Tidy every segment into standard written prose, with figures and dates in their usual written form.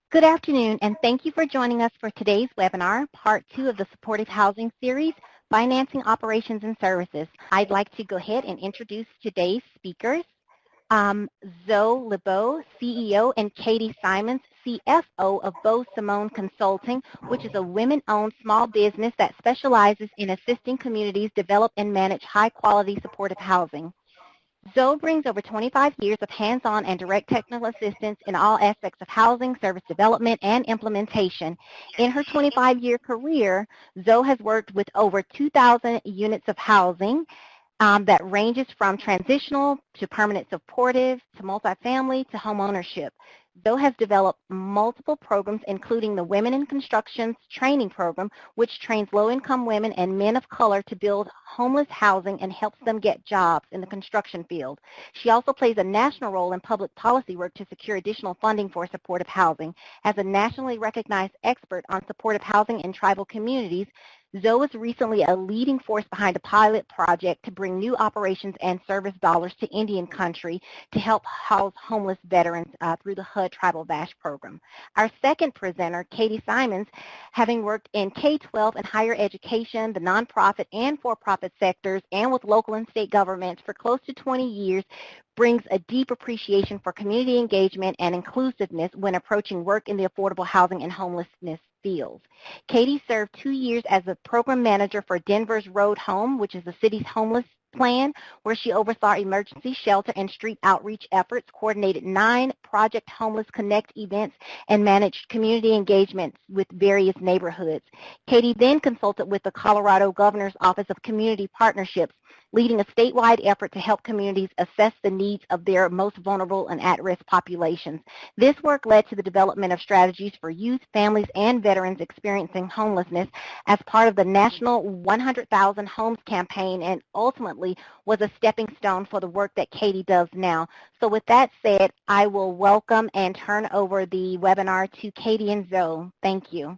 Good afternoon, and thank you for joining us for today's webinar, part 2 of the Supportive Housing Series, Financing Operations and Services. I'd like to go ahead and introduce today's speakers. Zoe LeBeau, CEO, and Katie Simons, CFO of Beau Simone Consulting, which is a women-owned small business that specializes in assisting communities develop and manage high-quality supportive housing. Zoe brings over 25 years of hands-on and direct technical assistance in all aspects of housing, service development, and implementation. In her 25-year career, Zoe has worked with over 2,000 units of housing that ranges from transitional to permanent supportive to multifamily to home ownership. Zoe has developed multiple programs, including the Women in Constructions Training Program, which trains low-income women and men of color to build homeless housing and helps them get jobs in the construction field. She also plays a national role in public policy work to secure additional funding for supportive housing. As a nationally recognized expert on supportive housing in tribal communities, Zoe was recently a leading force behind a pilot project to bring new operations and service dollars to Indian country to help house homeless veterans through the HUD Tribal VASH program. Our second presenter, Katie Simons, having worked in K-12 and higher education, the nonprofit and for-profit sectors, and with local and state governments for close to 20 years, brings a deep appreciation for community engagement and inclusiveness when approaching work in the affordable housing and homelessness fields. Katie served 2 years as a program manager for Denver's Road Home, which is the city's homeless plan, where she oversaw emergency shelter and street outreach efforts, coordinated 9 Project Homeless Connect events, and managed community engagements with various neighborhoods. Katie then consulted with the Colorado Governor's Office of Community Partnerships, leading a statewide effort to help communities assess the needs of their most vulnerable and at-risk populations. This work led to the development of strategies for youth, families, and veterans experiencing homelessness as part of the national 100,000 Homes campaign, and ultimately was a stepping stone for the work that Katie does now. So with that said, I will welcome and turn over the webinar to Katie and Zoe. Thank you.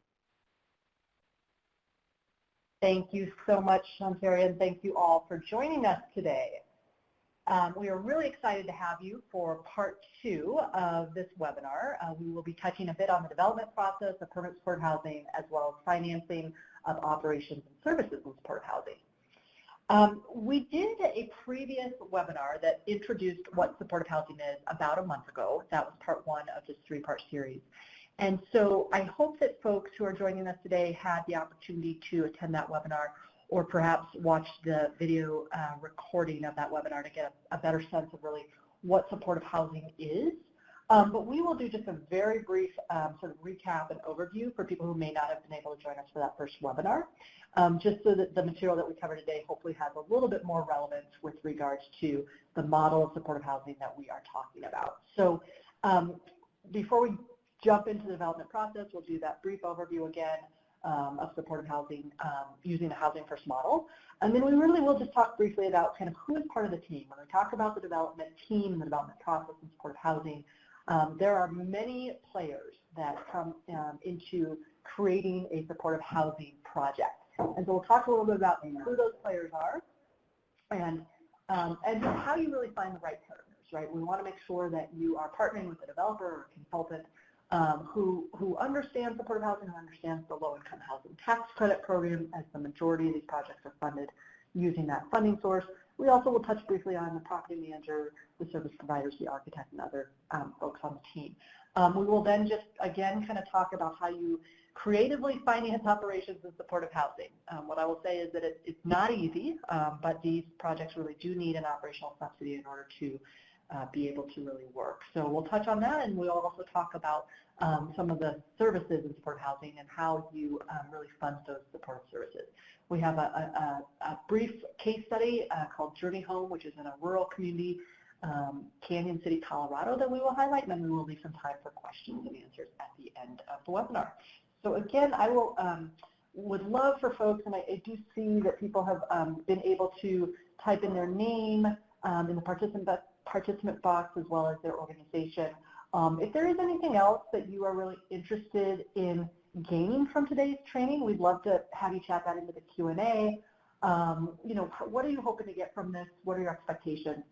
Thank you so much, Shantaria, and thank you all for joining us today. We are really excited to have you for part 2 of this webinar. We will be touching a bit on the development process of permanent supportive housing, as well as financing of operations and services in supportive housing. We did a previous webinar that introduced what supportive housing is about a month ago. That was part 1 of this 3-part series. And so I hope that folks who are joining us today had the opportunity to attend that webinar, or perhaps watch the video recording of that webinar to get a better sense of really what supportive housing is. But we will do just a very brief sort of recap and overview for people who may not have been able to join us for that first webinar, just so that the material that we cover today hopefully has a little bit more relevance with regards to the model of supportive housing that we are talking about. So before we jump into the development process, we'll do that brief overview again of supportive housing using the Housing First model. And then we really will just talk briefly about kind of who is part of the team. When we talk about the development team and the development process in supportive housing, there are many players that come into creating a supportive housing project. And so we'll talk a little bit about who those players are and just how you really find the right partners, right? We want to make sure that you are partnering with a developer or a consultant who understands supportive housing, who understands the low-income housing tax credit program, as the majority of these projects are funded using that funding source. We also will touch briefly on the property manager, the service providers, the architect, and other folks on the team. We will then just, again, kind of talk about how you creatively finance operations in supportive housing. What I will say is that it's not easy, but these projects really do need an operational subsidy in order to be able to really work. So we'll touch on that, and we'll also talk about some of the services in supportive housing and how you really fund those supportive services. We have a brief case study called Journey Home, which is in a rural community, Canyon City, Colorado, that we will highlight, and then we will leave some time for questions and answers at the end of the webinar. So again, I will would love for folks, and I do see that people have been able to type in their name in the participant box, as well as their organization. If there is anything else that you are really interested in gaining from today's training, we'd love to have you chat that into the Q&A. You know, what are you hoping to get from this? What are your expectations?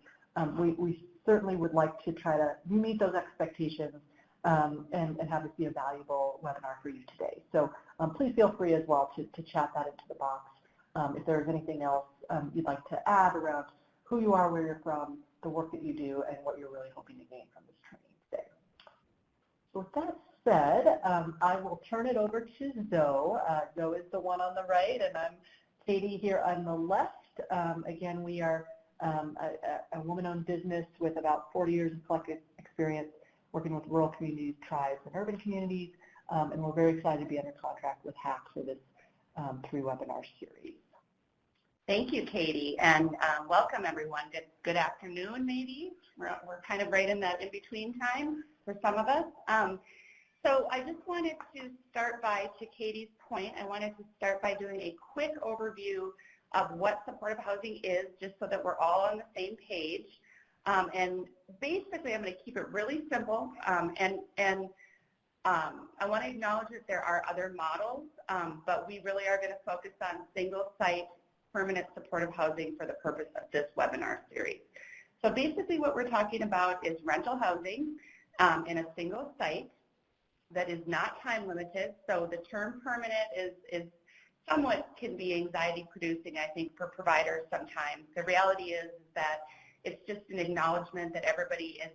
We certainly would like to try to meet those expectations and have this be a valuable webinar for you today. So please feel free as well to chat that into the box. If there's anything else you'd like to add around who you are, where you're from, the work that you do, and what you're really hoping to gain from this training today. So with that said, I will turn it over to Zoe. Zoe is the one on the right, and I'm Katie here on the left. Again, we are a woman-owned business with about 40 years of collective experience working with rural communities, tribes, and urban communities, and we're very excited to be under contract with HAC for this 3-webinar series. Thank you, Katie, and welcome everyone. Good afternoon, maybe. We're kind of right in that in-between time for some of us. So I just wanted to start by, to Katie's point, I wanted to start by doing a quick overview of what supportive housing is, just so that we're all on the same page. And basically, I'm going to keep it really simple, and I want to acknowledge that there are other models, but we really are going to focus on single-site permanent supportive housing for the purpose of this webinar series. So basically what we're talking about is rental housing in a single site that is not time limited. So the term permanent is somewhat can be anxiety producing, I think, for providers sometimes. The reality is that it's just an acknowledgement that everybody is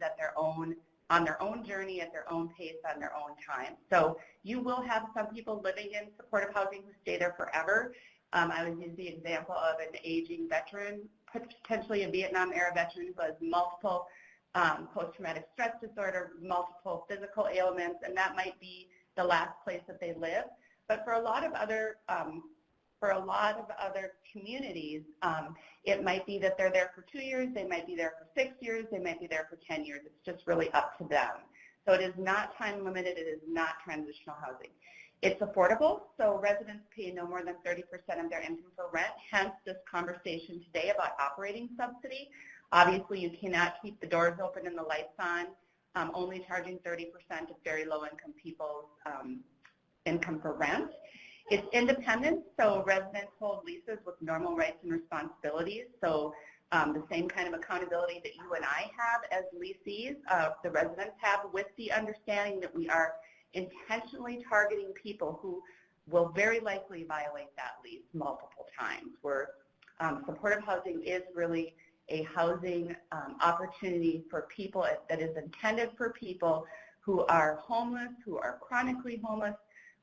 on their own journey, at their own pace, on their own time. So you will have some people living in supportive housing who stay there forever. I would use the example of an aging veteran, potentially a Vietnam-era veteran who has multiple post-traumatic stress disorder, multiple physical ailments, and that might be the last place that they live. But for a lot of other communities, it might be that they're there for 2 years, they might be there for 6 years, they might be there for 10 years. It's just really up to them. So it is not time limited, it is not transitional housing. It's affordable, so residents pay no more than 30% of their income for rent, hence this conversation today about operating subsidy. Obviously, you cannot keep the doors open and the lights on, only charging 30% of very low-income people's income for rent. It's independent, so residents hold leases with normal rights and responsibilities, so the same kind of accountability that you and I have as lessees, the residents have, with the understanding that we are intentionally targeting people who will very likely violate that lease multiple times, where supportive housing is really a housing opportunity for people that is intended for people who are homeless, who are chronically homeless,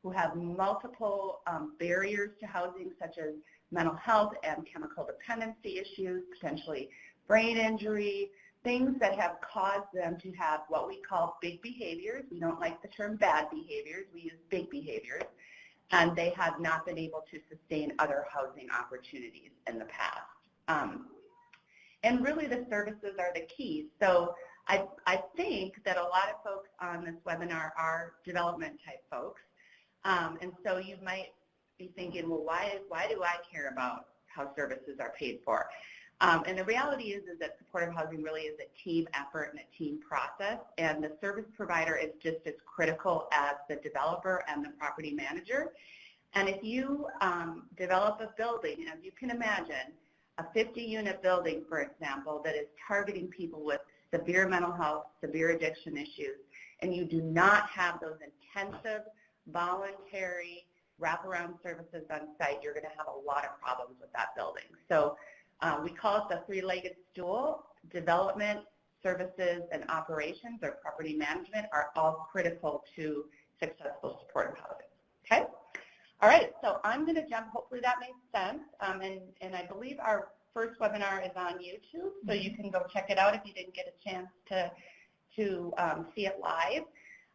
who have multiple barriers to housing, such as mental health and chemical dependency issues, potentially brain injury, things that have caused them to have what we call big behaviors. We don't like the term bad behaviors, we use big behaviors, and they have not been able to sustain other housing opportunities in the past. And really the services are the key. So I think that a lot of folks on this webinar are development type folks. And so you might be thinking, well, why do I care about how services are paid for? And the reality is that supportive housing really is a team effort and a team process, and the service provider is just as critical as the developer and the property manager. And if you develop a building, as you can imagine, a 50-unit building, for example, that is targeting people with severe mental health, severe addiction issues, and you do not have those intensive, voluntary wraparound services on site, you're going to have a lot of problems with that building. So we call it the three-legged stool. Development, services, and operations, or property management, are all critical to successful supportive housing. Okay? All right, so I'm going to jump, hopefully that makes sense, and I believe our first webinar is on YouTube, so you can go check it out if you didn't get a chance to see it live.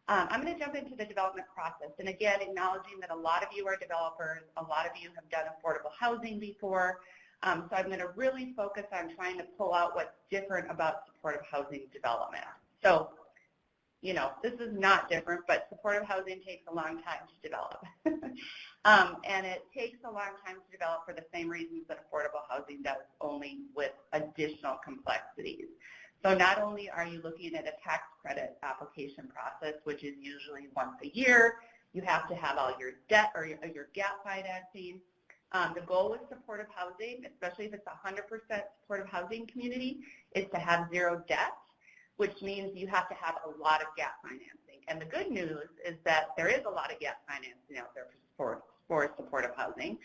I'm going to jump into the development process, and again, acknowledging that a lot of you are developers, a lot of you have done affordable housing before, so I'm going to really focus on trying to pull out what's different about supportive housing development. So, you know, this is not different, but supportive housing takes a long time to develop. And it takes a long time to develop for the same reasons that affordable housing does, only with additional complexities. So not only are you looking at a tax credit application process, which is usually once a year, you have to have all your debt or your gap financing. The goal with supportive housing, especially if it's a 100% supportive housing community, is to have zero debt, which means you have to have a lot of gap financing. And the good news is that there is a lot of gap financing out there for supportive housing,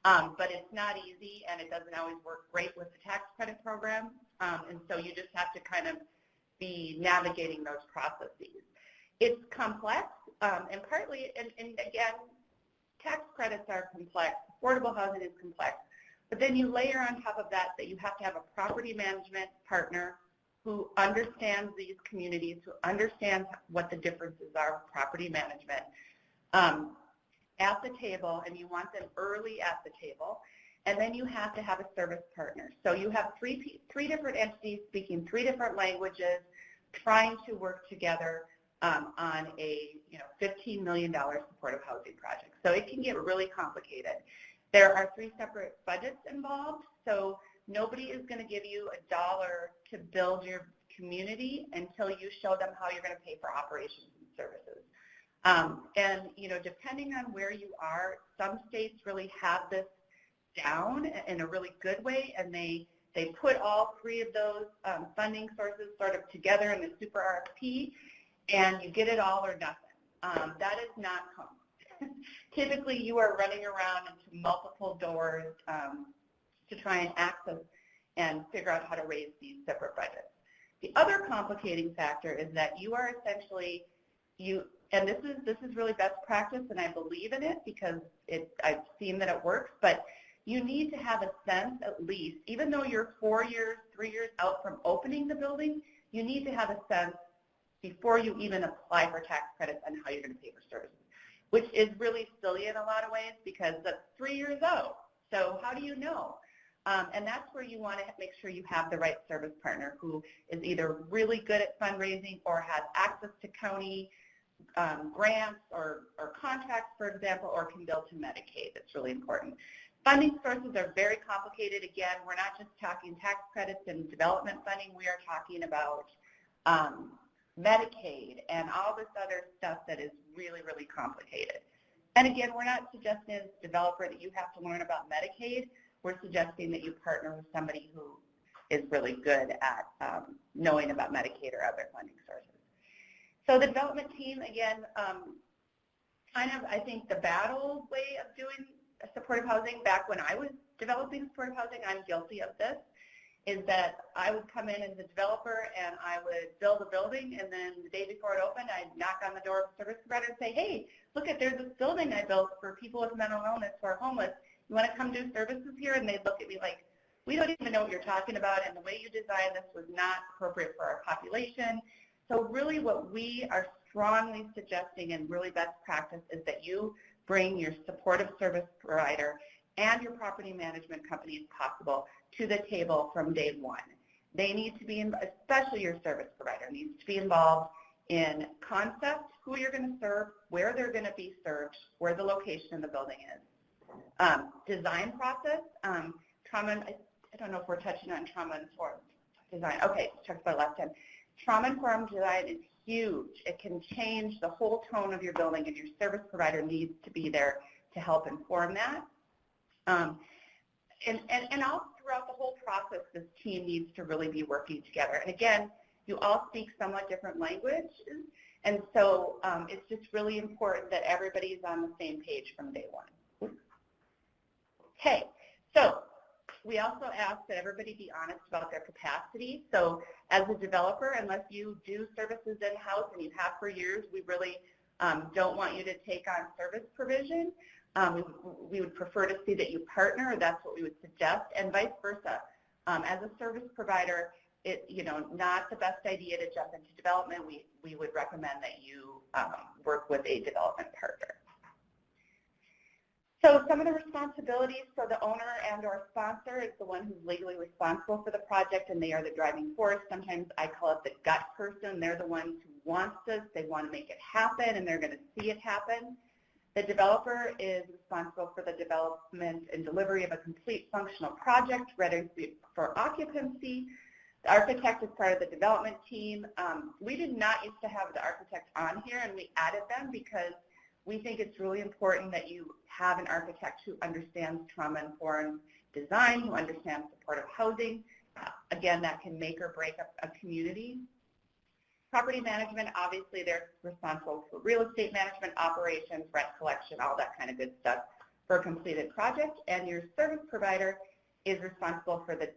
but it's not easy, and it doesn't always work great with the tax credit program, and so you just have to kind of be navigating those processes. It's complex, and partly, and again, tax credits are complex, affordable housing is complex, but then you layer on top of that you have to have a property management partner who understands these communities, who understands what the differences are with property management at the table, and you want them early at the table. And then you have to have a service partner. So you have three different entities speaking 3 different languages, trying to work together on a $15 million supportive housing project. So it can get really complicated. There are 3 separate budgets involved, so nobody is going to give you $1 to build your community until you show them how you're going to pay for operations and services. And depending on where you are, some states really have this down in a really good way, and they put all 3 of those funding sources sort of together in the super RFP, and you get it all or nothing. That is not common. Typically, you are running around into multiple doors to try and access and figure out how to raise these separate budgets. The other complicating factor is that you are essentially, and this is really best practice, and I believe in it because I've seen that it works, but you need to have a sense at least, even though you're 4 years, 3 years out from opening the building, you need to have a sense before you even apply for tax credits on how you're going to pay for services, which is really silly in a lot of ways because that's 3 years out. So how do you know? And that's where you want to make sure you have the right service partner who is either really good at fundraising or has access to county grants or contracts, for example, or can bill to Medicaid. That's really important. Funding sources are very complicated. Again, we're not just talking tax credits and development funding. We are talking about Medicaid and all this other stuff that is really, really complicated. And again, we're not suggesting as a developer that you have to learn about Medicaid. We're suggesting that you partner with somebody who is really good at knowing about Medicaid or other funding sources. So the development team, again, kind of, I think, the battle way of doing supportive housing back when I was developing supportive housing, I'm guilty of this, is that I would come in as a developer and I would build a building, and then the day before it opened, I'd knock on the door of a service provider and say, hey, look, there's this building I built for people with mental illness who are homeless. You want to come do services here? And they'd look at me like, we don't even know what you're talking about, and the way you designed this was not appropriate for our population. So really what we are strongly suggesting and really best practice is that you bring your supportive service provider and your property management company, if possible, to the table from day one. They need to be, especially your service provider, needs to be involved in concept, who you're going to serve, where they're going to be served, where the location of the building is. Design process, trauma, I don't know if we're touching on trauma-informed design. Okay, check by left hand. Trauma-informed design is huge. It can change the whole tone of your building, and your service provider needs to be there to help inform that. And all throughout the whole process, this team needs to really be working together. And again, you all speak somewhat different languages, and so it's just really important that everybody's on the same page from day one. Okay, so we also ask that everybody be honest about their capacity. So as a developer, unless you do services in-house and you have for years, we really don't want you to take on service provision. We would prefer to see that you partner. That's what we would suggest, and vice versa. As a service provider, not the best idea to jump into development. We would recommend that you work with a development partner. So some of the responsibilities, so the owner and or sponsor is the one who's legally responsible for the project, and they are the driving force. Sometimes I call it the gut person. They're the ones who wants this. They want to make it happen, and they're going to see it happen. The developer is responsible for the development and delivery of a complete functional project ready for occupancy. The architect is part of the development team. We did not used to have the architect on here, and we added them because we think it's really important that you have an architect who understands trauma-informed design, who understands supportive housing. Again, that can make or break a community. Property management, obviously they're responsible for real estate management, operations, rent collection, all that kind of good stuff for a completed project. And your service provider is responsible for the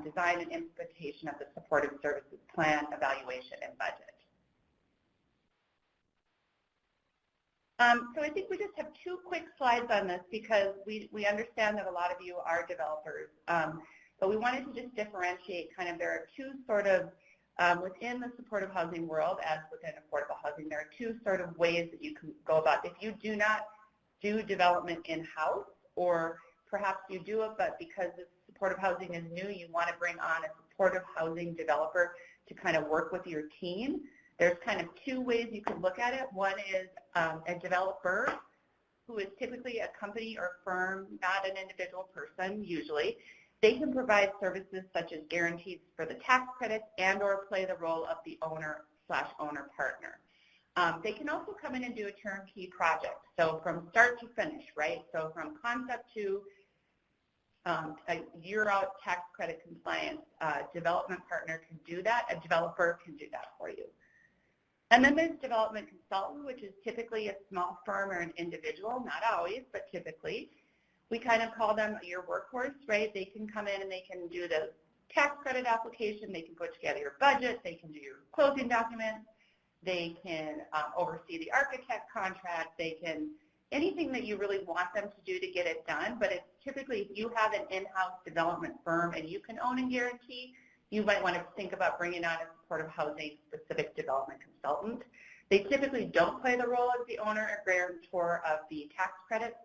design and implementation of the supportive services plan, evaluation, and budget. So I think we just have 2 quick slides on this because we understand that a lot of you are developers, but we wanted to just differentiate kind of, there are 2 sort of, within the supportive housing world, as within affordable housing, there are 2 sort of ways that you can go about. If you do not do development in-house, or perhaps you do it, but because this supportive housing is new, you want to bring on a supportive housing developer to kind of work with your team. There's kind of 2 ways you can look at it. One is a developer who is typically a company or firm, not an individual person usually. They can provide services such as guarantees for the tax credits and or play the role of the owner/owner partner. They can also come in and do a turnkey project, so from start to finish, right? So from concept to a year-out tax credit compliance, development partner can do that. A developer can do that for you. And then there's development consultant, which is typically a small firm or an individual, not always, but typically. We kind of call them your workhorse, right? They can come in and they can do the tax credit application, they can put together your budget, they can do your closing documents, they can oversee the architect contract, they can, anything that you really want them to do to get it done. But it's typically, if you have an in-house development firm and you can own and guarantee, you might want to think about bringing on a supportive housing specific development consultant. They typically don't play the role as the owner or guarantor of the tax credits,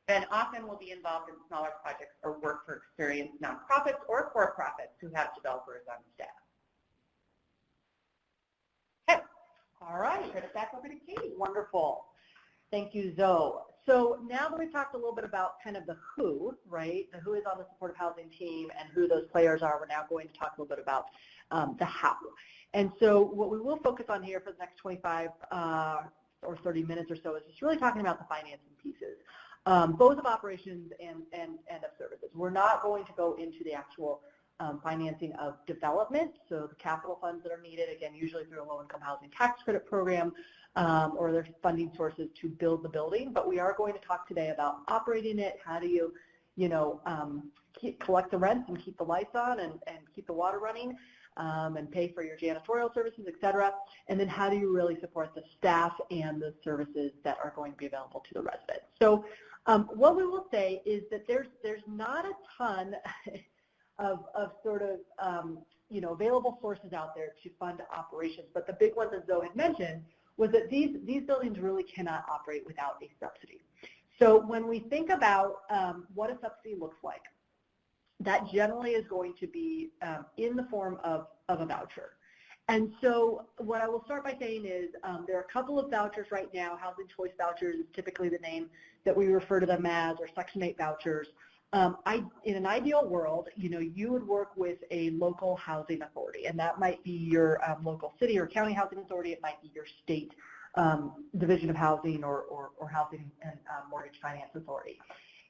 and often will be involved in smaller projects or work for experienced nonprofits or for-profits who have developers on staff. Okay. All right. Turn it back over to Katie. Wonderful. Thank you, Zoe. So now that we've talked a little bit about kind of the who, right, the who is on the supportive housing team and who those players are, we're now going to talk a little bit about the how. And so what we will focus on here for the next 25 or 30 minutes or so is just really talking about the financing pieces, both of operations and of services. We're not going to go into the actual financing of development, so the capital funds that are needed, again, usually through a low-income housing tax credit program, or their funding sources to build the building. But we are going to talk today about operating it. How do you, collect the rents and keep the lights on and keep the water running, and pay for your janitorial services, et cetera. And then how do you really support the staff and the services that are going to be available to the residents? So what we will say is that there's not a ton of sort of, available sources out there to fund operations. But the big one that Zoe had mentioned was that these buildings really cannot operate without a subsidy. So when we think about what a subsidy looks like, that generally is going to be in the form of a voucher. And so what I will start by saying is there are a couple of vouchers right now. Housing choice vouchers is typically the name that we refer to them as, or Section 8 vouchers. In an ideal world, you would work with a local housing authority, and that might be your local city or county housing authority. It might be your state division of housing or housing and mortgage finance authority.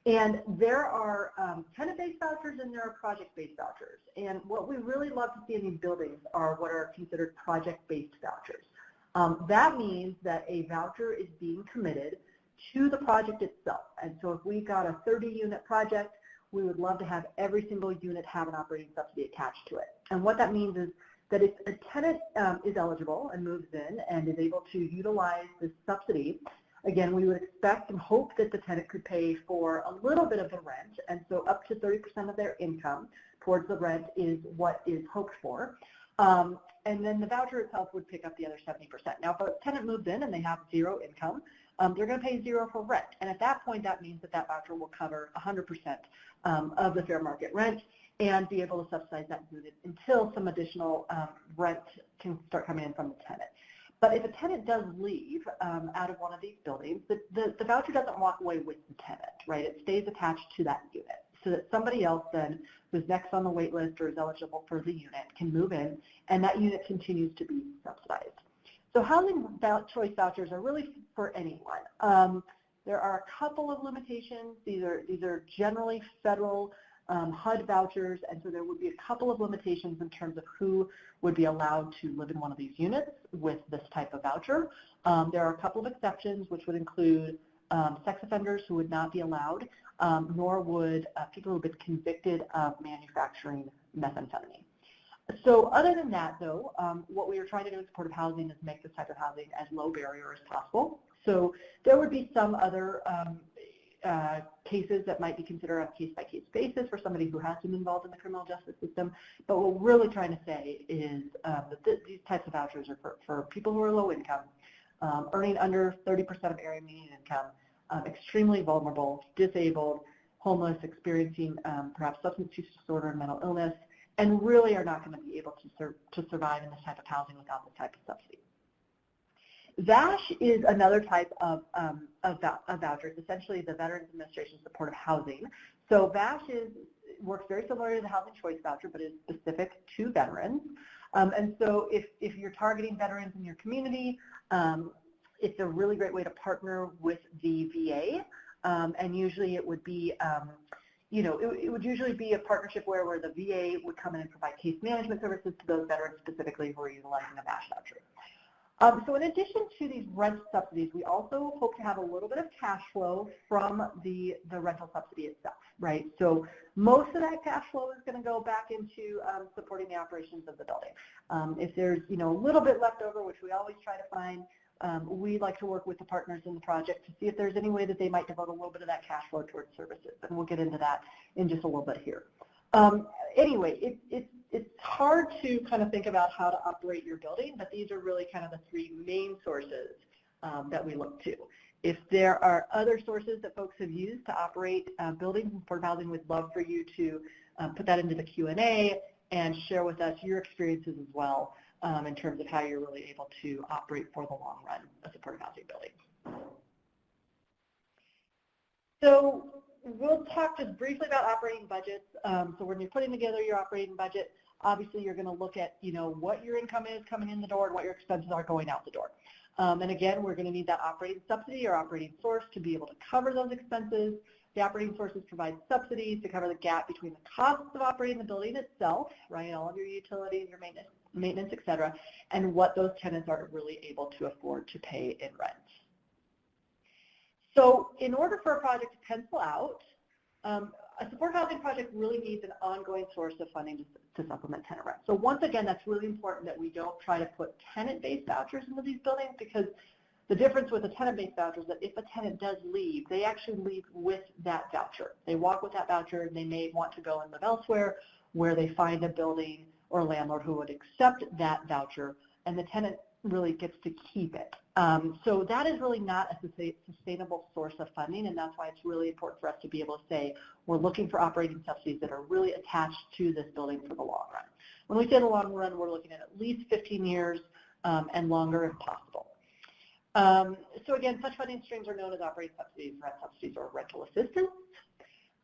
And there are tenant-based vouchers and there are project-based vouchers. And what we really love to see in these buildings are what are considered project-based vouchers. That means that a voucher is being committed to the project itself. And so if we got a 30-unit project, we would love to have every single unit have an operating subsidy attached to it. And what that means is that if a tenant is eligible and moves in and is able to utilize this subsidy, again, we would expect and hope that the tenant could pay for a little bit of the rent, and so up to 30% of their income towards the rent is what is hoped for. And then the voucher itself would pick up the other 70%. Now, if a tenant moves in and they have zero income, they're going to pay zero for rent. And at that point, that means that that voucher will cover 100% of the fair market rent and be able to subsidize that unit until some additional rent can start coming in from the tenant. But if a tenant does leave out of one of these buildings, the voucher doesn't walk away with the tenant, right? It stays attached to that unit so that somebody else then who's next on the wait list or is eligible for the unit can move in, and that unit continues to be subsidized. So housing choice vouchers are really for anyone. There are a couple of limitations. These are generally federal HUD vouchers, and so there would be a couple of limitations in terms of who would be allowed to live in one of these units with this type of voucher. There are a couple of exceptions, which would include sex offenders who would not be allowed, nor would people who have been convicted of manufacturing methamphetamine. So other than that, though, what we are trying to do in supportive housing is make this type of housing as low barrier as possible. So there would be some other cases that might be considered on a case-by-case basis for somebody who has been involved in the criminal justice system. But what we're really trying to say is that these types of vouchers are for people who are low income, earning under 30% of area median income, extremely vulnerable, disabled, homeless, experiencing perhaps substance use disorder and mental illness, and really are not going to be able to survive in this type of housing without this type of subsidy. VASH is another type of vouchers, essentially the Veterans Administration Supportive Housing. So VASH works very similar to the Housing Choice Voucher, but is specific to veterans. And so if you're targeting veterans in your community, it's a really great way to partner with the VA. And usually it would be, it would usually be a partnership where the VA would come in and provide case management services to those veterans specifically who are utilizing a VASH voucher. So in addition to these rent subsidies, we also hope to have a little bit of cash flow from the rental subsidy itself, right? So most of that cash flow is going to go back into supporting the operations of the building. If there's, a little bit left over, which we always try to find, we like to work with the partners in the project to see if there's any way that they might devote a little bit of that cash flow towards services, and we'll get into that in just a little bit here. Anyway, it's hard to kind of think about how to operate your building, but these are really kind of the three main sources that we look to. If there are other sources that folks have used to operate buildings and supportive housing, we'd love for you to put that into the Q&A and share with us your experiences as well in terms of how you're really able to operate for the long run a supportive housing building. So we'll talk just briefly about operating budgets. So when you're putting together your operating budget, obviously you're going to look at, what your income is coming in the door and what your expenses are going out the door. And again, we're going to need that operating subsidy or operating source to be able to cover those expenses. The operating sources provide subsidies to cover the gap between the costs of operating the building itself, right, all of your utilities, your maintenance, et cetera, and what those tenants are really able to afford to pay in rent. So in order for a project to pencil out, a supportive housing project really needs an ongoing source of funding to supplement tenant rent. So once again, that's really important that we don't try to put tenant-based vouchers into these buildings, because the difference with a tenant-based voucher is that if a tenant does leave, they actually leave with that voucher. They walk with that voucher, and they may want to go and live elsewhere where they find a building or a landlord who would accept that voucher, and the tenant really gets to keep it. So that is really not a sustainable source of funding, and that's why it's really important for us to be able to say we're looking for operating subsidies that are really attached to this building for the long run. When we say the long run, we're looking at least 15 years and longer if possible. So again, such funding streams are known as operating subsidies, rent subsidies, or rental assistance.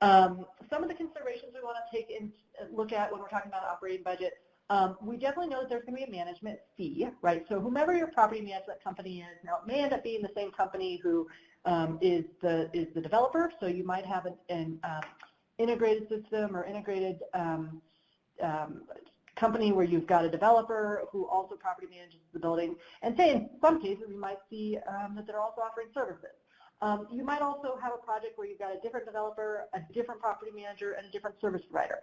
Some of the considerations we want to take and look at when we're talking about operating budget, we definitely know that there's going to be a management fee, right? So whomever your property management company is, now it may end up being the same company who is the developer. So you might have an integrated system or integrated company where you've got a developer who also property manages the building. And say in some cases you might see that they're also offering services. You might also have a project where you've got a different developer, a different property manager, and a different service provider.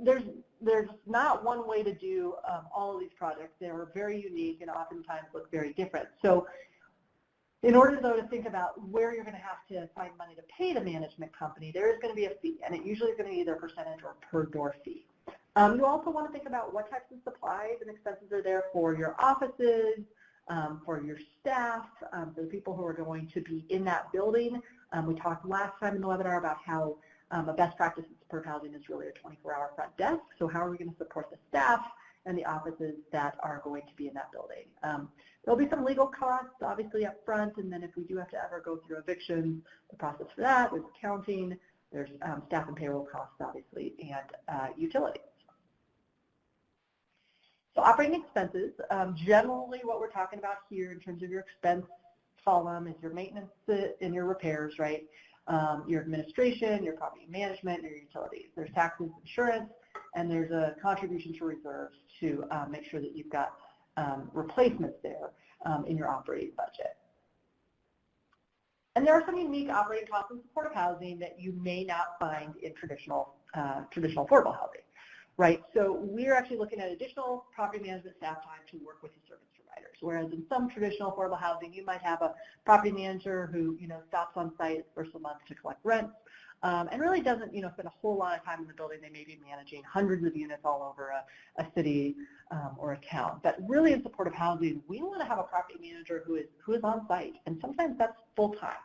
There's not one way to do all of these projects. They're very unique and oftentimes look very different. So in order, though, to think about where you're going to have to find money to pay the management company, there is going to be a fee, and it usually is going to be either a percentage or per door fee. You also want to think about what types of supplies and expenses are there for your offices, for your staff, for the people who are going to be in that building. We talked last time in the webinar about how a best practice in supportive housing is really a 24-hour front desk. So how are we going to support the staff and the offices that are going to be in that building? There'll be some legal costs, obviously, up front, and then if we do have to ever go through evictions, the process for that, there's accounting, there's staff and payroll costs, obviously, and utilities. So operating expenses, generally what we're talking about here in terms of your expense column is your maintenance and your repairs, right? your administration, your property management, your utilities. There's taxes, insurance, and there's a contribution to reserves to make sure that you've got replacements there in your operating budget. And there are some unique operating costs in supportive housing that you may not find in traditional affordable housing, right? So we're actually looking at additional property management staff time to work with the service providers, whereas in some traditional affordable housing, you might have a property manager who, stops on site first a month to collect rent, and really doesn't, spend a whole lot of time in the building. They may be managing hundreds of units all over a city or a town. But really in supportive housing, we want to have a property manager who is on site, and sometimes that's full-time.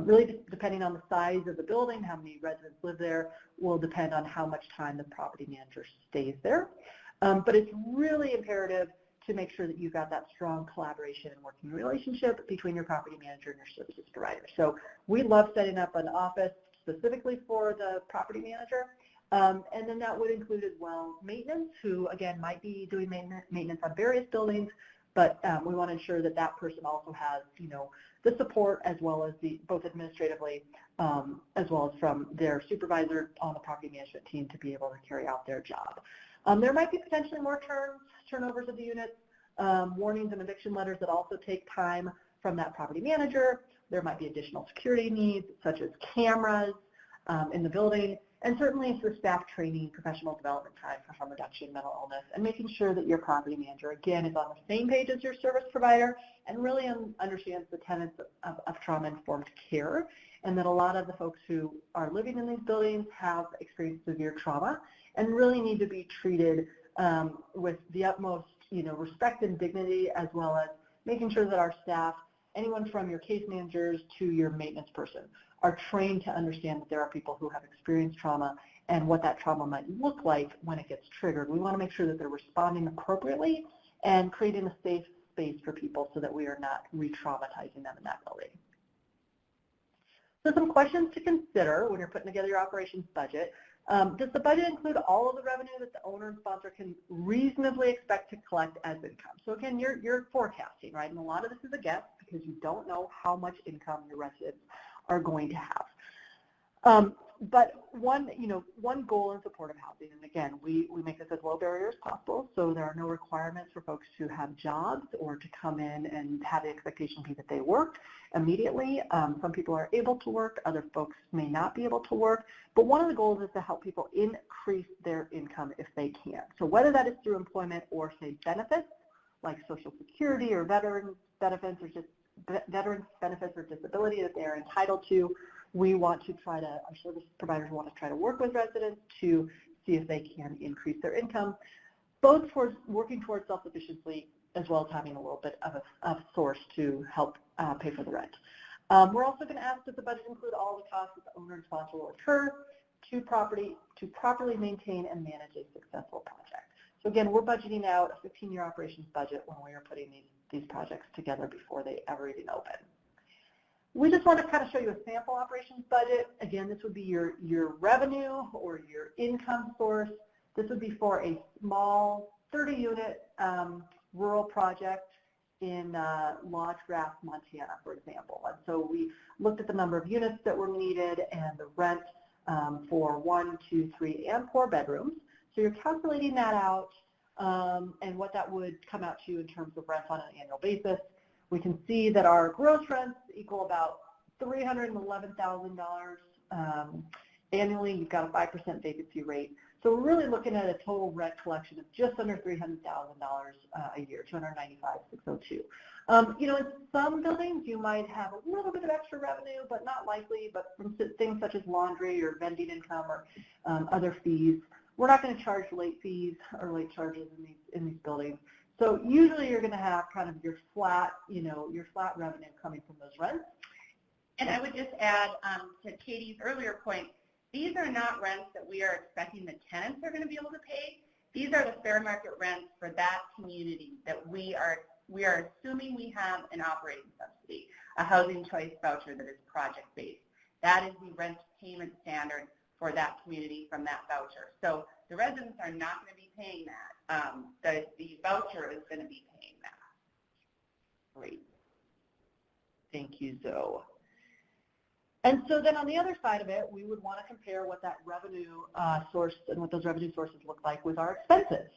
Really depending on the size of the building, how many residents live there, will depend on how much time the property manager stays there. But it's really imperative to make sure that you've got that strong collaboration and working relationship between your property manager and your services provider. So we love setting up an office specifically for the property manager. And then that would include as well maintenance, who again might be doing maintenance on various buildings, but we want to ensure that that person also has, the support as well as both administratively as well as from their supervisor on the property management team to be able to carry out their job. There might be potentially more turnovers of the units, warnings and eviction letters that also take time from that property manager. There might be additional security needs such as cameras in the building, and certainly for staff training, professional development time for harm reduction, mental illness, and making sure that your property manager, again, is on the same page as your service provider and really understands the tenets of trauma-informed care, and that a lot of the folks who are living in these buildings have experienced severe trauma and really need to be treated with the utmost, respect and dignity, as well as making sure that our staff, anyone from your case managers to your maintenance person, are trained to understand that there are people who have experienced trauma and what that trauma might look like when it gets triggered. We want to make sure that they're responding appropriately and creating a safe space for people so that we are not re-traumatizing them in that building. So some questions to consider when you're putting together your operations budget. Does the budget include all of the revenue that the owner and sponsor can reasonably expect to collect as income? So again, you're forecasting, right? And a lot of this is a guess because you don't know how much income your residents are going to have. But one goal in supportive housing, and again, we make this as low barrier as possible, so there are no requirements for folks to have jobs or to come in and have the expectation be that they work immediately. Some people are able to work, other folks may not be able to work, but one of the goals is to help people increase their income if they can. So whether that is through employment or, say, benefits, like Social Security or veteran benefits or just veterans benefits or disability that they're entitled to, we want to try to, our service providers want to try to work with residents to see if they can increase their income, both towards working towards self-sufficiency as well as having a little bit of a source to help pay for the rent. We're also going to ask, does the budget include all the costs that the owner and sponsor will incur to properly maintain and manage a successful project? So again, we're budgeting out a 15-year operations budget when we are putting these projects together before they ever even open. We just want to kind of show you a sample operations budget. Again, this would be your revenue or your income source. This would be for a small 30-unit rural project in Lodge Grass, Montana, for example. And so we looked at the number of units that were needed and the rent for 1, 2, 3, and 4 bedrooms. So you're calculating that out and what that would come out to in terms of rent on an annual basis. We can see that our gross rents equal about $311,000 annually. You've got a 5% vacancy rate. So we're really looking at a total rent collection of just under $300,000 a year, $295,602. In some buildings you might have a little bit of extra revenue, but not likely. But from things such as laundry or vending income or other fees, we're not going to charge late fees or late charges in these buildings. So usually you're going to have kind of your flat revenue coming from those rents. And I would just add to Katie's earlier point, these are not rents that we are expecting the tenants are going to be able to pay. These are the fair market rents for that community that we are assuming we have an operating subsidy, a housing choice voucher that is project-based. That is the rent payment standard for that community from that voucher. So the residents are not going to be paying that. The voucher is going to be paying that. Great. Thank you, Zoe. And so then on the other side of it, we would want to compare what that revenue source and what those revenue sources look like with our expenses.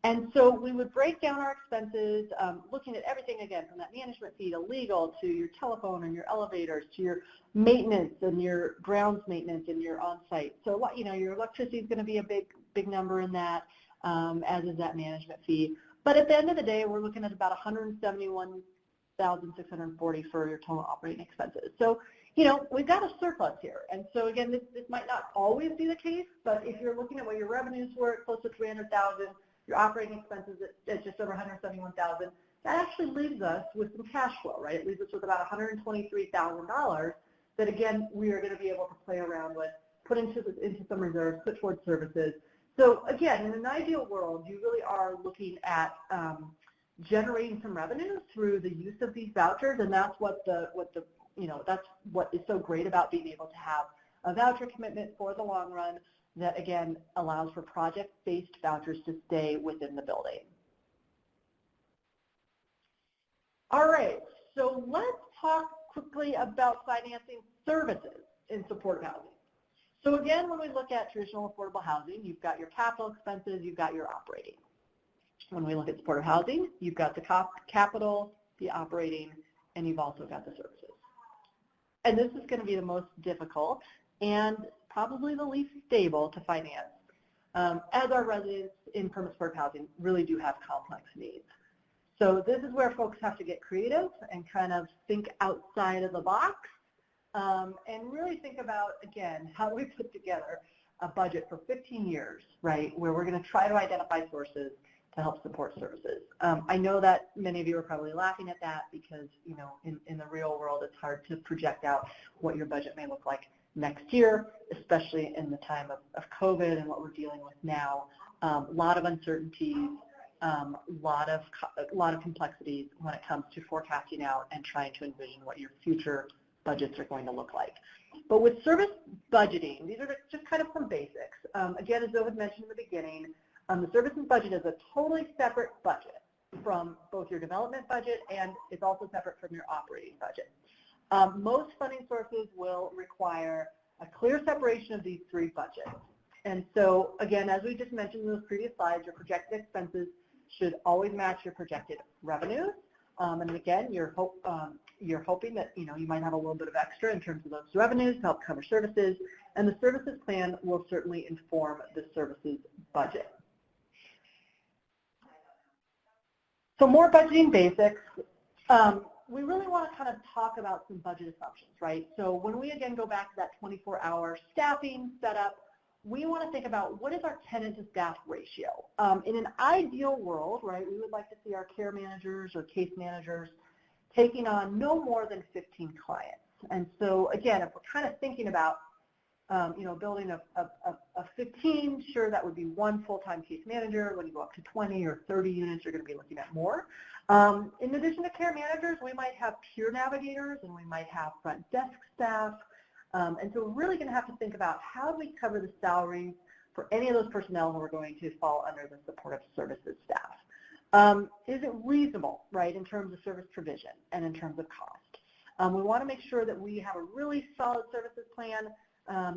And so we would break down our expenses, looking at everything again, from that management fee to legal to your telephone and your elevators to your maintenance and your grounds maintenance and your on-site. So, you know, your electricity is going to be a big number in that, as is that management fee. But at the end of the day, we're looking at about $171,640 for your total operating expenses. So, you know, we've got a surplus here. And so again, this might not always be the case, but if you're looking at what your revenues were, close to $300,000, your operating expenses at just over $171,000, that actually leaves us with some cash flow, right? It leaves us with about $123,000 that, again, we are going to be able to play around with, put into some reserves, put towards services. So again, in an ideal world, you really are looking at generating some revenue through the use of these vouchers, and that's that's what is so great about being able to have a voucher commitment for the long run that, again, allows for project-based vouchers to stay within the building. All right, so let's talk quickly about financing services in supportive housing. So again, when we look at traditional affordable housing, you've got your capital expenses, you've got your operating. When we look at supportive housing, you've got the capital, the operating, and you've also got the services. And this is going to be the most difficult and probably the least stable to finance, as our residents in permanent supportive housing really do have complex needs. So this is where folks have to get creative and kind of think outside of the box, and really think about, again, how do we put together a budget for 15 years, right, where we're going to try to identify sources to help support services. I know that many of you are probably laughing at that because, you know, in the real world, it's hard to project out what your budget may look like next year, especially in the time of COVID and what we're dealing with now. A lot of uncertainties, a lot of complexities when it comes to forecasting out and trying to envision what your future budgets are going to look like. But with service budgeting, these are just kind of some basics. Again, as Zoe had mentioned in the beginning, the services budget is a totally separate budget from both your development budget, and it's also separate from your operating budget. Most funding sources will require a clear separation of these three budgets. And so, again, as we just mentioned in those previous slides, your projected expenses should always match your projected revenues. And again, you're hoping that, you know, you might have a little bit of extra in terms of those revenues to help cover services, and the services plan will certainly inform the services budget. So more budgeting basics. We really want to kind of talk about some budget assumptions, right? So when we again go back to that 24-hour staffing setup, we want to think about what is our tenant to staff ratio. In an ideal world, right, we would like to see our care managers or case managers taking on no more than 15 clients. And so again, if we're kind of thinking about you know, building a 15, sure, that would be one full-time case manager. When you go up to 20 or 30 units, you're going to be looking at more. In addition to care managers, we might have peer navigators and we might have front desk staff. And so we're really going to have to think about how do we cover the salaries for any of those personnel who are going to fall under the supportive services staff. Is it reasonable, right, in terms of service provision and in terms of cost? We want to make sure that we have a really solid services plan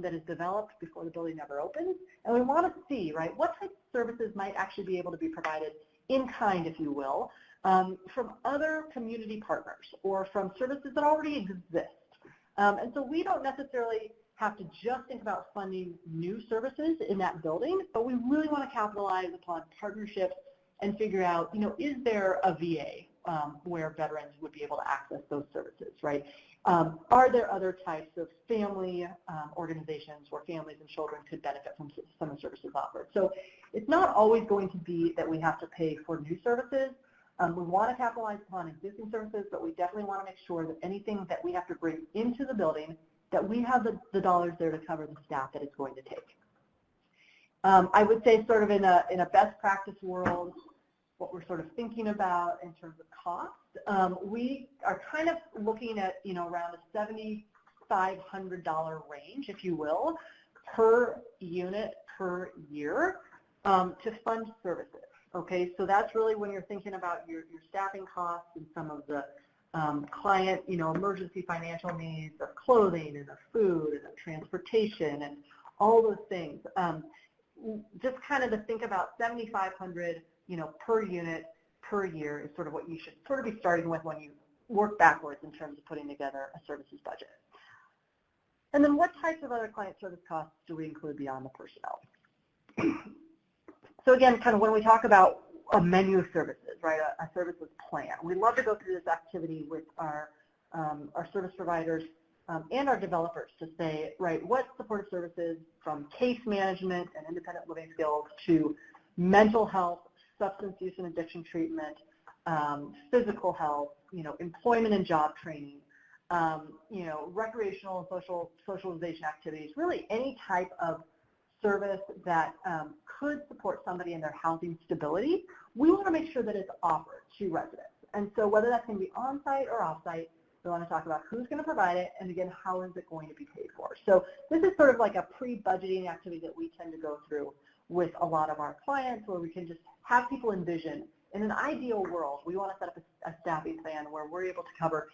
that is developed before the building ever opens, and we want to see, right, what types of services might actually be able to be provided in kind, if you will, from other community partners or from services that already exist. And so we don't necessarily have to just think about funding new services in that building, but we really want to capitalize upon partnerships and figure out, you know, is there a VA where veterans would be able to access those services, right? Are there other types of family organizations where families and children could benefit from some of the services offered? So it's not always going to be that we have to pay for new services. We want to capitalize upon existing services, but we definitely want to make sure that anything that we have to bring into the building, that we have the dollars there to cover the staff that it's going to take. I would say sort of in a best practice world, what we're sort of thinking about in terms of cost, we are kind of looking at, you know, around a $7,500 range, if you will, per unit per year to fund services. Okay, so that's really when you're thinking about your staffing costs and some of the client, emergency financial needs of clothing and of food and of transportation and all those things. Just kind of to think about $7,500, per unit per year is sort of what you should sort of be starting with when you work backwards in terms of putting together a services budget. And then what types of other client service costs do we include beyond the personnel? So again, kind of when we talk about a menu of services, right, a services plan, we love to go through this activity with our service providers and our developers to say, right, what supportive services from case management and independent living skills to mental health, substance use and addiction treatment, physical health, employment and job training, recreational and socialization activities, really any type of service that could support somebody in their housing stability, we want to make sure that it's offered to residents. And so whether that's going to be on-site or off-site, we want to talk about who's going to provide it, and again, how is it going to be paid for. So this is sort of like a pre-budgeting activity that we tend to go through with a lot of our clients, where we can just have people envision, in an ideal world, we want to set up a staffing plan where we're able to cover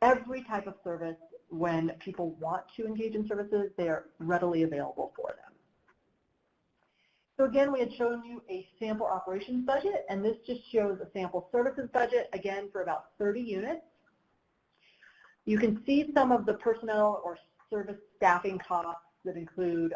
every type of service. When people want to engage in services, they are readily available for them. So again, we had shown you a sample operations budget, and this just shows a sample services budget, again, for about 30 units. You can see some of the personnel or service staffing costs that include,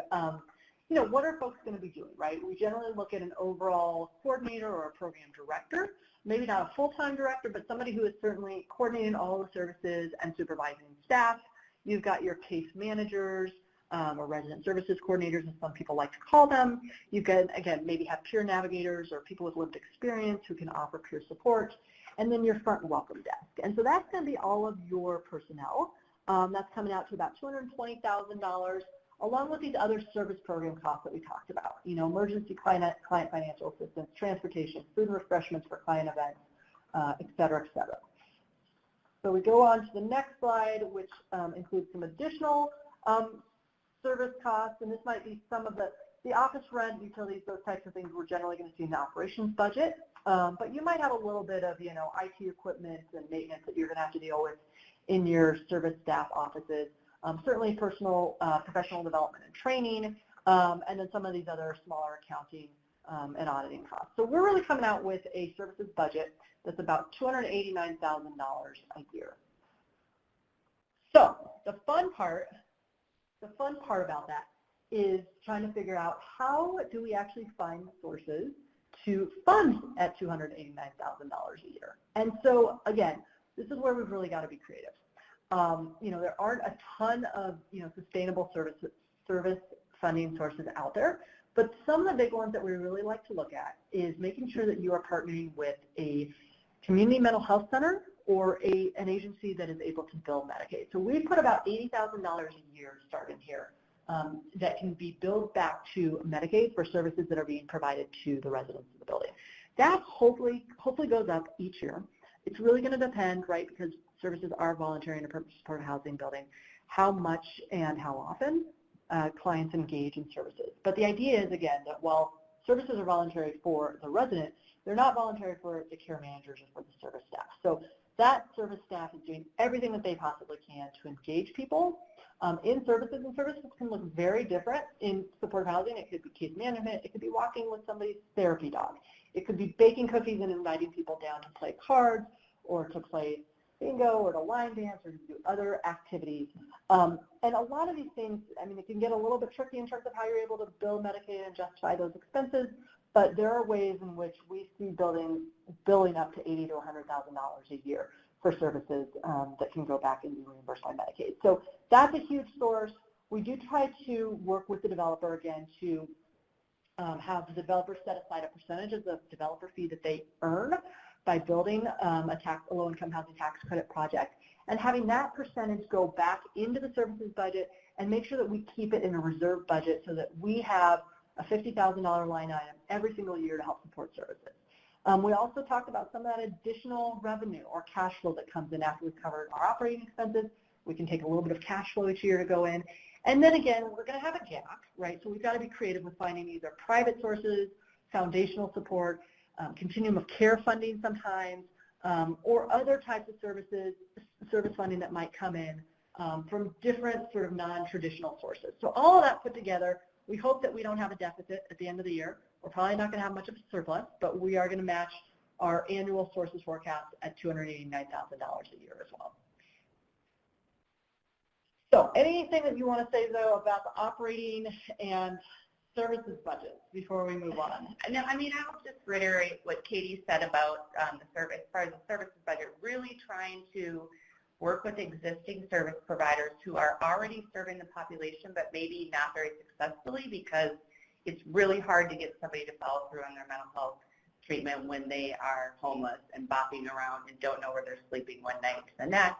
what are folks going to be doing, right? We generally look at an overall coordinator or a program director, maybe not a full-time director, but somebody who is certainly coordinating all the services and supervising staff. You've got your case managers, or resident services coordinators, as some people like to call them. You can, again, maybe have peer navigators or people with lived experience who can offer peer support, and then your front welcome desk. And so that's going to be all of your personnel. That's coming out to about $220,000, along with these other service program costs that we talked about, emergency client financial assistance, transportation, food and refreshments for client events, et cetera, et cetera. So we go on to the next slide, which includes some additional service costs, and this might be some of the office rent, utilities, those types of things we're generally going to see in the operations budget. But you might have a little bit of, IT equipment and maintenance that you're going to have to deal with in your service staff offices. Certainly professional development and training, and then some of these other smaller accounting and auditing costs. So we're really coming out with a services budget that's about $289,000 a year. So the fun part about that is trying to figure out how do we actually find sources to fund at $289,000 a year. And so again, this is where we've really got to be creative. There aren't a ton of sustainable service funding sources out there, but some of the big ones that we really like to look at is making sure that you are partnering with a community mental health center or an agency that is able to bill Medicaid. So we put about $80,000 a year starting here that can be billed back to Medicaid for services that are being provided to the residents of the building. That hopefully goes up each year. It's really going to depend, right, because services are voluntary in a purpose-supported housing building, how much and how often clients engage in services. But the idea is, again, that while services are voluntary for the resident, they're not voluntary for the care managers or for the service staff. So that service staff is doing everything that they possibly can to engage people in services, and services can look very different in supportive housing. It could be case management, it could be walking with somebody's therapy dog, it could be baking cookies and inviting people down to play cards or to play bingo or to line dance or to do other activities. And a lot of these things, it can get a little bit tricky in terms of how you're able to bill Medicaid and justify those expenses, but there are ways in which we see billing up to $80,000 to $100,000 a year for services that can go back and be reimbursed by Medicaid. So that's a huge source. We do try to work with the developer, again, to have the developer set aside a percentage of the developer fee that they earn by building a low-income housing tax credit project, and having that percentage go back into the services budget and make sure that we keep it in a reserve budget so that we have a $50,000 line item every single year to help support services. We also talked about some of that additional revenue or cash flow that comes in after we've covered our operating expenses. We can take a little bit of cash flow each year to go in. And then again, we're going to have a gap, right? So we've got to be creative with finding either private sources, foundational support, continuum of care funding sometimes, or other types of service funding that might come in from different sort of non-traditional sources. So all of that put together, we hope that we don't have a deficit at the end of the year. We're probably not going to have much of a surplus, but we are going to match our annual sources forecast at $289,000 a year as well. So anything that you want to say, though, about the operating and services budgets before we move on? No, I mean, I'll just reiterate what Katie said about the service, as far as the services budget, really trying to work with existing service providers who are already serving the population, but maybe not very successfully, because it's really hard to get somebody to follow through on their mental health treatment when they are homeless and bopping around and don't know where they're sleeping one night to the next.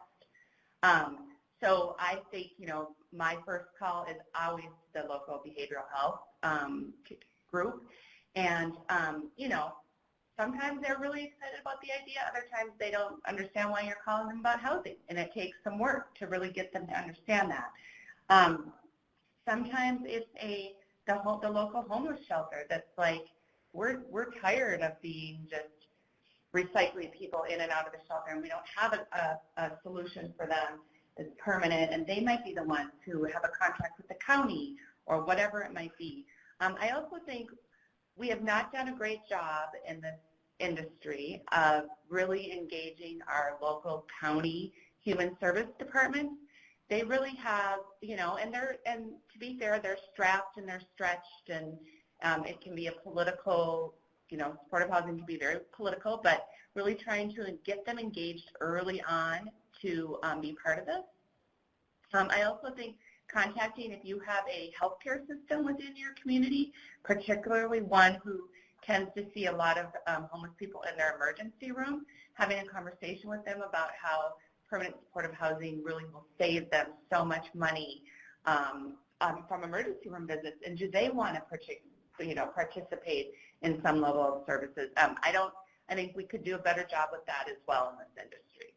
So I think, you know, my first call is always the local behavioral health group. And, you know, sometimes they're really excited about the idea. Other times they don't understand why you're calling them about housing. And it takes some work to really get them to understand that. Sometimes it's the local homeless shelter that's like, we're tired of being just recycling people in and out of the shelter, and we don't have a solution for them that's permanent, and they might be the ones who have a contract with the county or whatever it might be. I also think we have not done a great job in this industry of really engaging our local county human service departments. They really have, you know, and to be fair, they're strapped and they're stretched, and it can be a political, you know, supportive housing can be very political, but really trying to get them engaged early on to be part of this. I also think contacting, if you have a healthcare system within your community, particularly one who tends to see a lot of homeless people in their emergency room, having a conversation with them about how permanent supportive housing really will save them so much money from emergency room visits, and do they want to participate in some level of services? I think we could do a better job with that as well in this industry.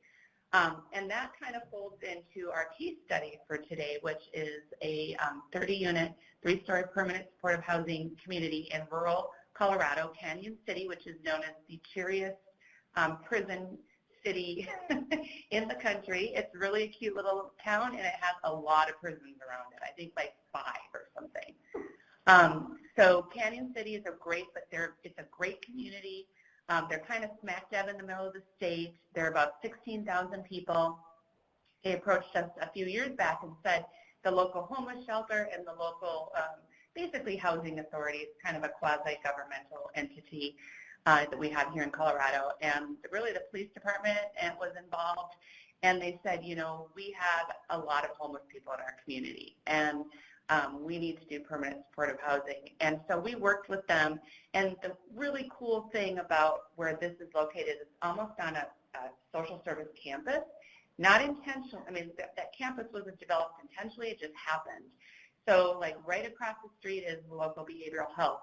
And that kind of folds into our case study for today, which is a 30-unit, 3-story permanent supportive housing community in rural Colorado, Canyon City, which is known as the cheeriest prison city in the country. It's really a cute little town, and it has a lot of prisons around it. I think like 5 or something. So Canyon City is it's a great community. They're kind of smack dab in the middle of the state. There are about 16,000 people. They approached us a few years back and said the local homeless shelter and the local basically housing authority, it's kind of a quasi-governmental entity that we have here in Colorado, and really the police department was involved, and they said, you know, we have a lot of homeless people in our community, and we need to do permanent supportive housing. And so we worked with them, and the really cool thing about where this is located is almost on a social service campus. Not intentional. I mean, that campus wasn't developed intentionally. It just happened. So, like, right across the street is the local behavioral health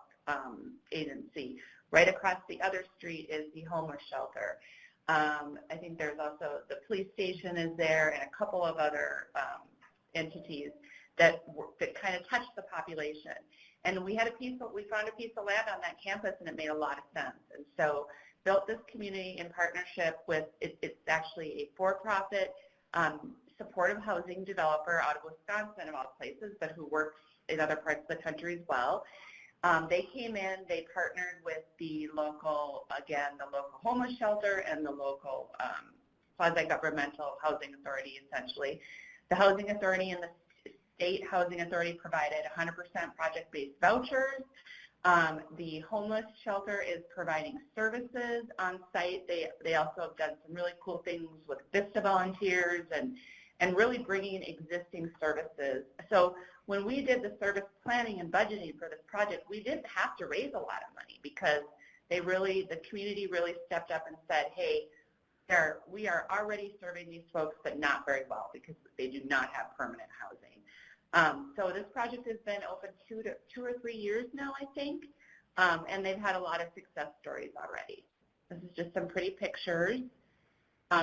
agency. Right across the other street is the homeless shelter. I think there's also the police station is there, and a couple of other entities that kind of touch the population. And we found a piece of land on that campus, and it made a lot of sense. And so built this community in partnership with, it's actually a for-profit supportive housing developer out of Wisconsin, of all places, but who works in other parts of the country as well. They came in, they partnered with the local homeless shelter and the local quasi-governmental housing authority, essentially. The housing authority and the state housing authority provided 100% project-based vouchers. The homeless shelter is providing services on site. They also have done some really cool things with VISTA volunteers and really bringing existing services. So when we did the service planning and budgeting for this project, we didn't have to raise a lot of money because the community really stepped up and said, hey, we are already serving these folks, but not very well because they do not have permanent housing. So this project has been open 2 or 3 years now, I think, and they've had a lot of success stories already. This is just some pretty pictures.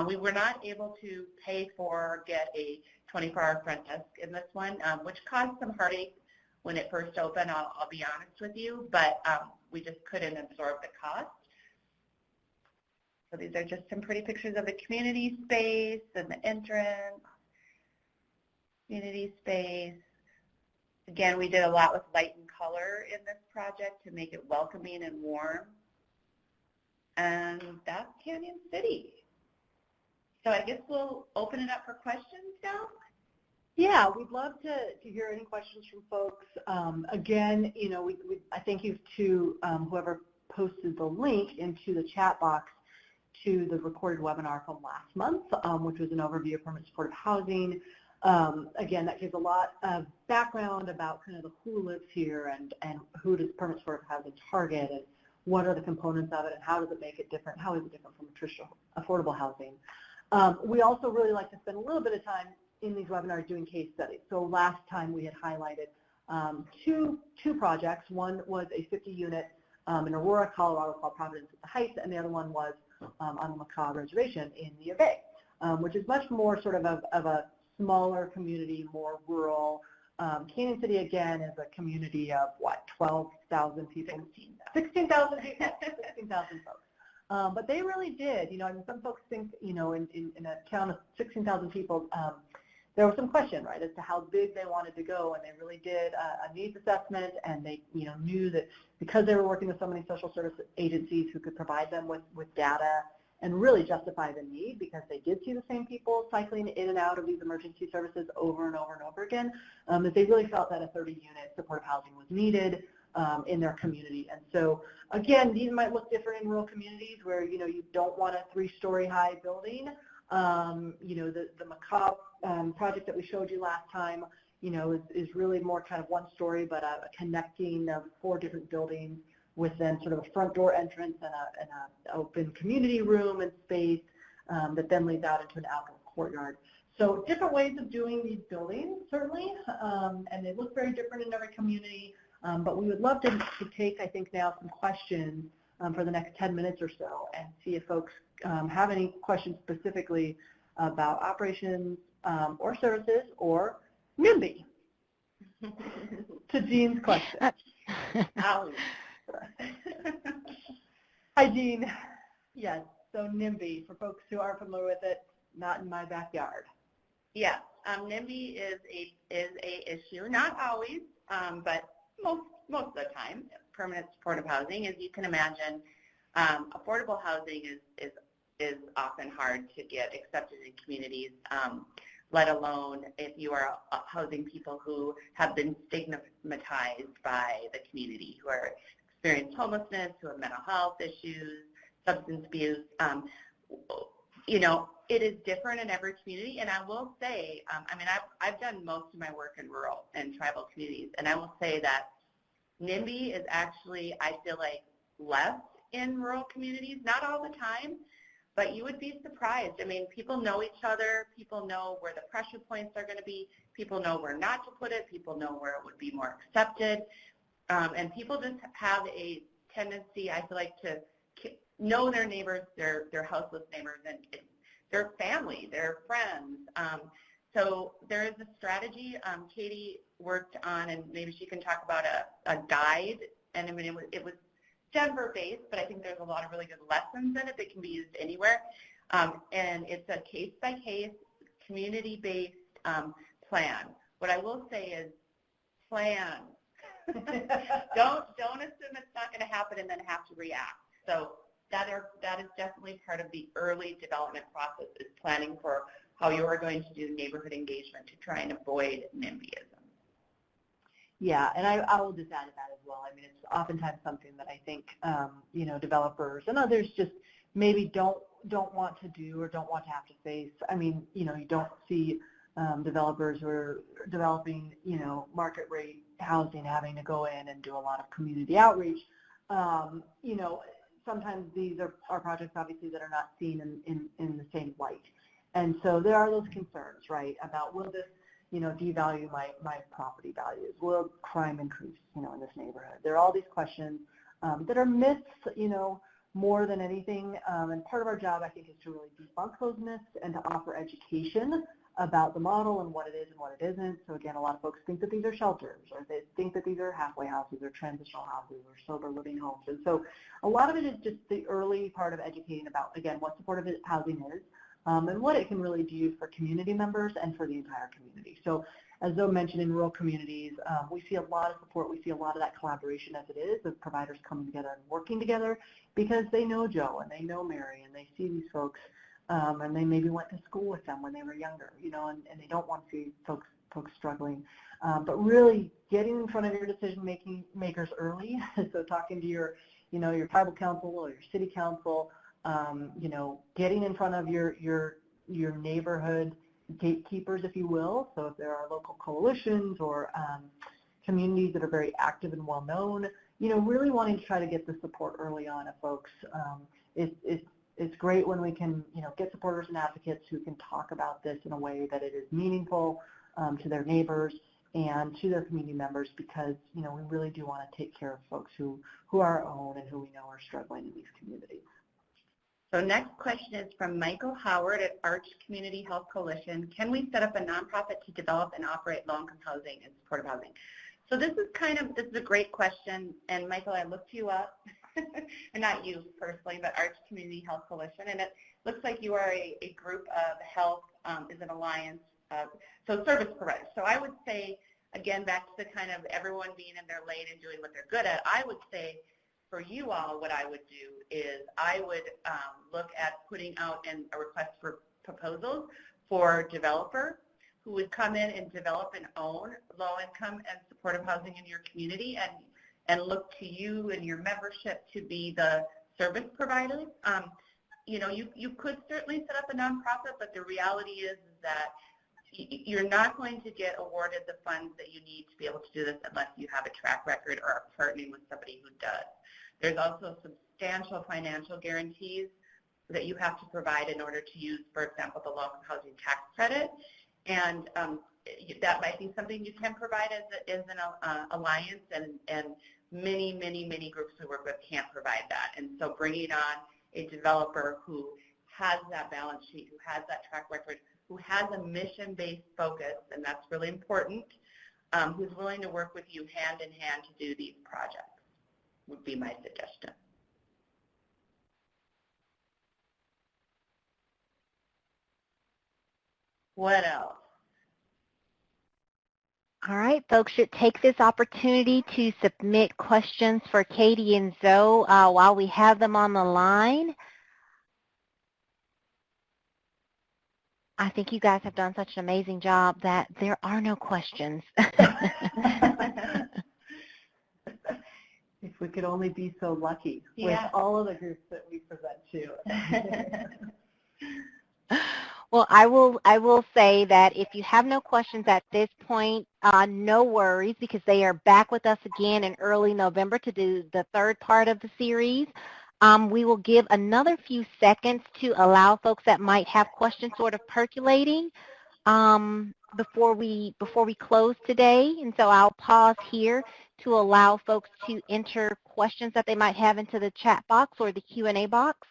We were not able to pay for or get a 24-hour front desk in this one, which caused some heartache when it first opened, I'll be honest with you, but we just couldn't absorb the cost. So these are just some pretty pictures of the community space and the entrance, community space. Again, we did a lot with light and color in this project to make it welcoming and warm. And that's Canyon City. So I guess we'll open it up for questions now. Yeah, we'd love to hear any questions from folks. Again, you know, I thank you to whoever posted the link into the chat box to the recorded webinar from last month, which was an overview of permanent supportive housing. Again, that gives a lot of background about kind of the who lives here and who does permanent supportive housing target and what are the components of it and how does it make it different, how is it different from traditional affordable housing. We also really like to spend a little bit of time in these webinars doing case studies. So last time we had highlighted two projects. One was a 50-unit in Aurora, Colorado called Providence at the Heights, and the other one was on the Macaw Reservation in the Bay, which is much more sort of a smaller community, more rural. Canyon City, again, is a community of, what, 12,000 people? 16,000 people, 16,000 folks. But they really did, you know, I mean, some folks think, you know, in a town of 16,000 people, there was some question, right, as to how big they wanted to go, and they really did a needs assessment, and they, you know, knew that because they were working with so many social service agencies who could provide them with data and really justify the need, because they did see the same people cycling in and out of these emergency services over and over and over again, that they really felt that a 30-unit supportive housing was needed in their community. And so, again, these might look different in rural communities where, you know, you don't want a 3-story high building. You know, the Macaw project that we showed you last time, you know, is really more kind of 1 story, but a connecting of 4 different buildings with then sort of a front door entrance and a open community room and space that then leads out into an outdoor courtyard. So different ways of doing these buildings, certainly, and they look very different in every community. But we would love to take, I think, now some questions for the next 10 minutes or so and see if folks have any questions specifically about operations or services or NIMBY. To Jean's question. Hi, Jean. Yes, so NIMBY, for folks who aren't familiar with it, not in my backyard. Yeah, NIMBY is a issue, not always, but most of the time. Permanent supportive housing, as you can imagine, affordable housing is often hard to get accepted in communities, let alone if you are housing people who have been stigmatized by the community, who are experiencing homelessness, who have mental health issues, substance abuse. You know, it is different in every community, and I will say, I mean, I've done most of my work in rural and tribal communities, and I will say that NIMBY is actually, I feel like, less in rural communities, not all the time, but you would be surprised. I mean, people know each other, people know where the pressure points are going to be, people know where not to put it, people know where it would be more accepted, and people just have a tendency, I feel like, to know their neighbors, their houseless neighbors, and their family, their friends. So there is a strategy Katie worked on, and maybe she can talk about a guide. And I mean, it was Denver-based, but I think there's a lot of really good lessons in it that can be used anywhere. And it's a case-by-case, community-based plan. What I will say is plan. Don't assume it's not going to happen and then have to react. So that is definitely part of the early development process, is planning for how you are going to do neighborhood engagement to try and avoid NIMBYism. Yeah, and I will just add to that as well. I mean, it's oftentimes something that I think, you know, developers and others just maybe don't want to do or don't want to have to face. I mean, you know, you don't see developers who are developing, you know, market rate housing having to go in and do a lot of community outreach. You know, sometimes these are projects, obviously, that are not seen in the same light. And so there are those concerns, right, about will this, you know, devalue my property values? Will crime increase, you know, in this neighborhood? There are all these questions that are myths, you know, more than anything. And part of our job, I think, is to really debunk those myths and to offer education about the model and what it is and what it isn't. So again, a lot of folks think that these are shelters, or they think that these are halfway houses or transitional houses or sober living homes. And so a lot of it is just the early part of educating about, again, what supportive housing is and what it can really do for community members and for the entire community. So as Zoe mentioned, in rural communities, we see a lot of support. We see a lot of that collaboration as it is, of providers coming together and working together because they know Joe and they know Mary and they see these folks and they maybe went to school with them when they were younger, you know, and they don't want to see folks struggling. But really getting in front of your decision makers early, so talking to your, you know, your tribal council or your city council, you know, getting in front of your neighborhood gatekeepers, if you will. So if there are local coalitions or communities that are very active and well known, you know, really wanting to try to get the support early on of folks. It's great when we can, you know, get supporters and advocates who can talk about this in a way that it is meaningful to their neighbors and to their community members, because, you know, we really do want to take care of folks who are our own and who we know are struggling in these communities. So next question is from Michael Howard at Arch Community Health Coalition. Can we set up a nonprofit to develop and operate low-income housing and supportive housing? So this is a great question, and Michael, I looked you up, and not you personally, but Arch Community Health Coalition, and it looks like you are a group of health, is an alliance, so service providers. So I would say, again, back to the kind of everyone being in their lane and doing what they're good at, I would say for you all, what I would do is I would look at putting out a request for proposals for a developer who would come in and develop and own low-income and supportive housing in your community, and look to you and your membership to be the service providers. You know, you could certainly set up a nonprofit, but the reality is that you're not going to get awarded the funds that you need to be able to do this unless you have a track record or are partnering with somebody who does. There's also substantial financial guarantees that you have to provide in order to use, for example, the low-income housing tax credit, and that might be something you can provide as an alliance, and many groups we work with can't provide that. And so bringing on a developer who has that balance sheet, who has that track record, who has a mission-based focus, and that's really important, who's willing to work with you hand in hand to do these projects would be my suggestion. What else? All right, folks should take this opportunity to submit questions for Katie and Zoe while we have them on the line. I think you guys have done such an amazing job that there are no questions. If we could only be so lucky with all of the groups that we present to. Well, I will say that if you have no questions at this point, no worries, because they are back with us again in early November to do the third part of the series. We will give another few seconds to allow folks that might have questions sort of percolating before we close today. And so I'll pause here to allow folks to enter questions that they might have into the chat box or the Q&A box.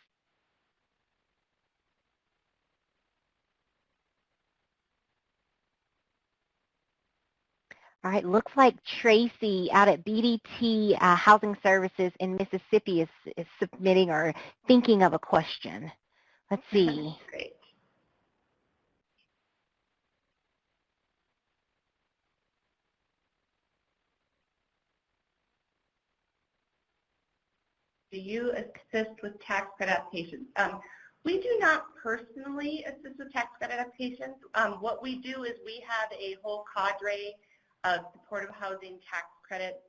All right, looks like Tracy out at BDT Housing Services in Mississippi is submitting or thinking of a question. Let's see. Great. Do you assist with tax credit applications? We do not personally assist with tax credit applications. What we do is we have a whole cadre of supportive housing tax credit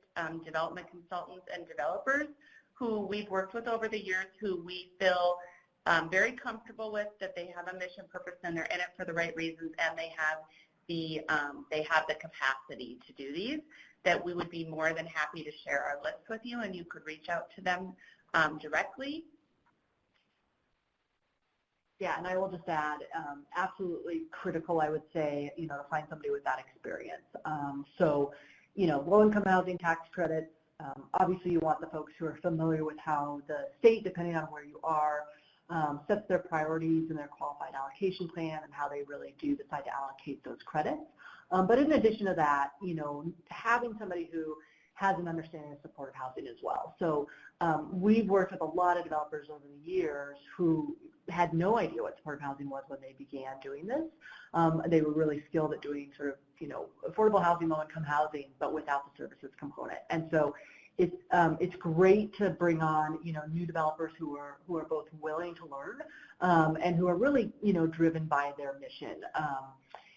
development consultants and developers who we've worked with over the years, who we feel very comfortable with, that they have a mission, purpose, and they're in it for the right reasons, and they have the capacity to do these, that we would be more than happy to share our list with you, and you could reach out to them directly. Yeah, and I will just add, absolutely critical, I would say, you know, to find somebody with that experience. So, you know, low-income housing tax credits, obviously you want the folks who are familiar with how the state, depending on where you are, sets their priorities in their qualified allocation plan and how they really do decide to allocate those credits. But in addition to that, having somebody who has an understanding of supportive housing as well. So we've worked with a lot of developers over the years who had no idea what supportive housing was when they began doing this. They were really skilled at doing sort of, affordable housing, low-income housing, but without the services component. And so it's great to bring on, new developers who are both willing to learn and who are really, driven by their mission.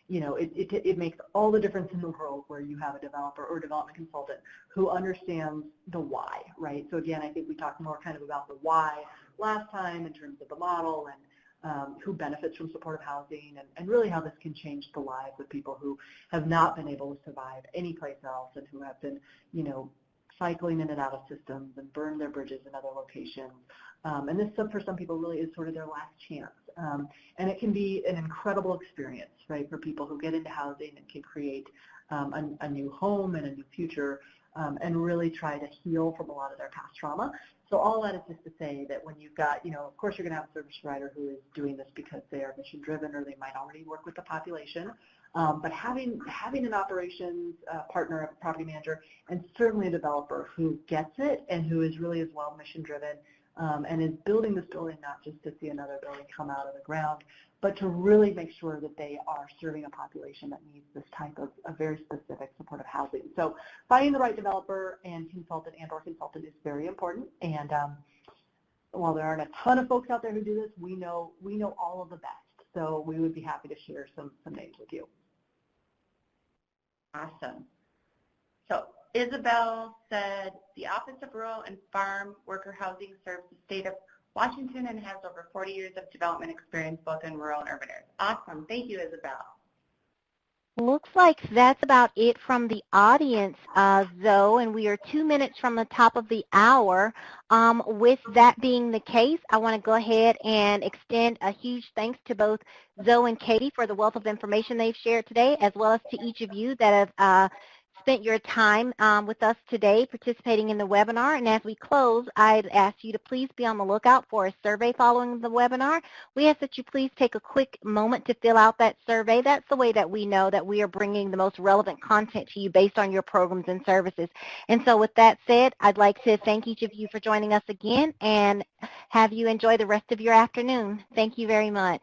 It makes all the difference in the world where you have a developer or development consultant who understands the why, right? So again, I think we talked more kind of about the why last time in terms of the model and who benefits from supportive housing and really how this can change the lives of people who have not been able to survive anyplace else and who have been, cycling in and out of systems and burned their bridges in other locations. And this, for some people, really is sort of their last chance. And it can be an incredible experience, right, for people who get into housing and can create a new home and a new future and really try to heal from a lot of their past trauma. So all that is just to say that when you've got, of course you're going to have a service provider who is doing this because they are mission driven or they might already work with the population. But having an operations partner, a property manager, and certainly a developer who gets it and who is really as well mission driven and is building this building not just to see another building come out of the ground, but to really make sure that they are serving a population that needs this type of a very specific supportive housing. So finding the right developer and consultant is very important. And while there aren't a ton of folks out there who do this, we know all of the best. So we would be happy to share some names with you. Awesome. So Isabel said, the Office of Rural and Farm Worker Housing serves the state of Washington and has over 40 years of development experience both in rural and urban areas. Awesome. Thank you, Isabel. Looks like that's about it from the audience, Zoe, and we are 2 minutes from the top of the hour. With that being the case, I want to go ahead and extend a huge thanks to both Zoe and Katie for the wealth of information they've shared today, as well as to each of you that have spent your time with us today participating in the webinar. And as we close, I'd ask you to please be on the lookout for a survey following the webinar. We ask that you please take a quick moment to fill out that survey. That's the way that we know that we are bringing the most relevant content to you based on your programs and services. And so with that said, I'd like to thank each of you for joining us again and have you enjoy the rest of your afternoon. Thank you very much.